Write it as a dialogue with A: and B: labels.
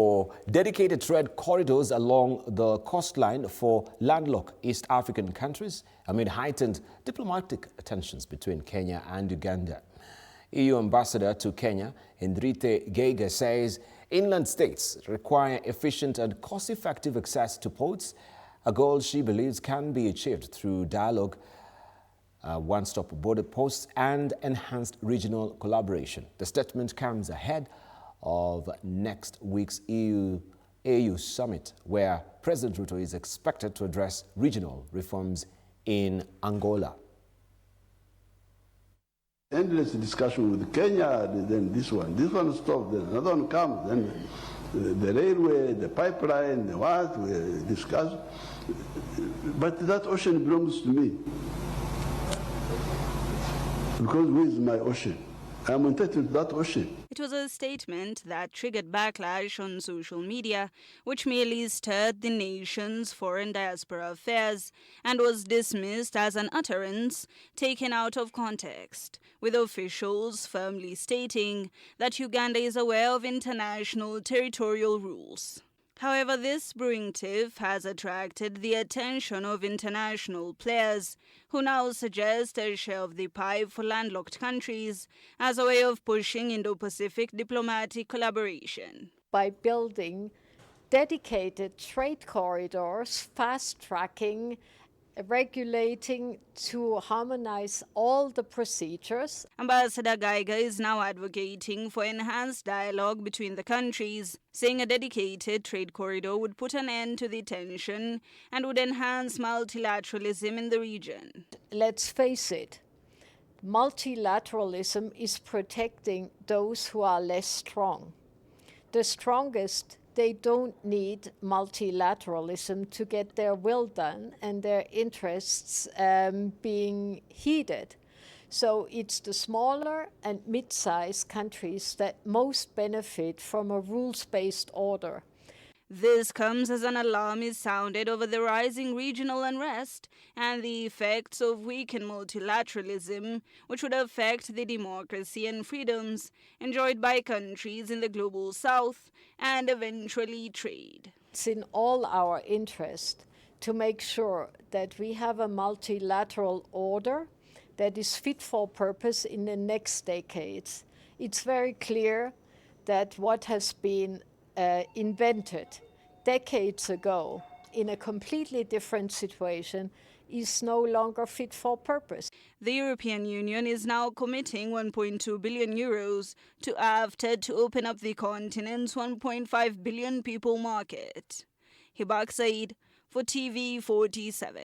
A: Or dedicated trade corridors along the coastline for landlocked East African countries amid heightened diplomatic tensions between Kenya and Uganda. EU Ambassador to Kenya, Henriette Geiger, says inland states require efficient and cost-effective access to ports, a goal she believes can be achieved through dialogue, one-stop border posts and enhanced regional collaboration. The statement comes ahead of next week's EU-AU summit, where President Ruto is expected to address regional reforms in Angola.
B: Endless discussion with Kenya, then this one stopped, then another one comes, then the railway, the pipeline, the what, we discuss. But that ocean belongs to me. Because where is my ocean? I'm entitled to that ocean.
C: It was a statement that triggered backlash on social media, which merely stirred the nation's foreign diaspora affairs and was dismissed as an utterance taken out of context, with officials firmly stating that Uganda is aware of international territorial rules. However, this brewing tiff has attracted the attention of international players who now suggest a share of the pie for landlocked countries as a way of pushing Indo-Pacific diplomatic collaboration.
D: By building dedicated trade corridors, fast-tracking, regulating to harmonize all the procedures.
C: Ambassador Geiger is now advocating for enhanced dialogue between the countries, saying a dedicated trade corridor would put an end to the tension and would enhance multilateralism in the region.
D: Let's face it, multilateralism is protecting those who are less strong. The strongest, they don't need multilateralism to get their will done and their interests being heeded. So it's the smaller and mid-sized countries that most benefit from a rules-based order.
C: This comes as an alarm is sounded over the rising regional unrest and the effects of weakened multilateralism, which would affect the democracy and freedoms enjoyed by countries in the global south and eventually trade.
D: It's in all our interest to make sure that we have a multilateral order that is fit for purpose in the next decades. It's very clear that what has been invented decades ago in a completely different situation is no longer fit for purpose.
C: The European Union is now committing 1.2 billion euros to AFTA to open up the continent's 1.5 billion people market. Hibak Said for TV 47.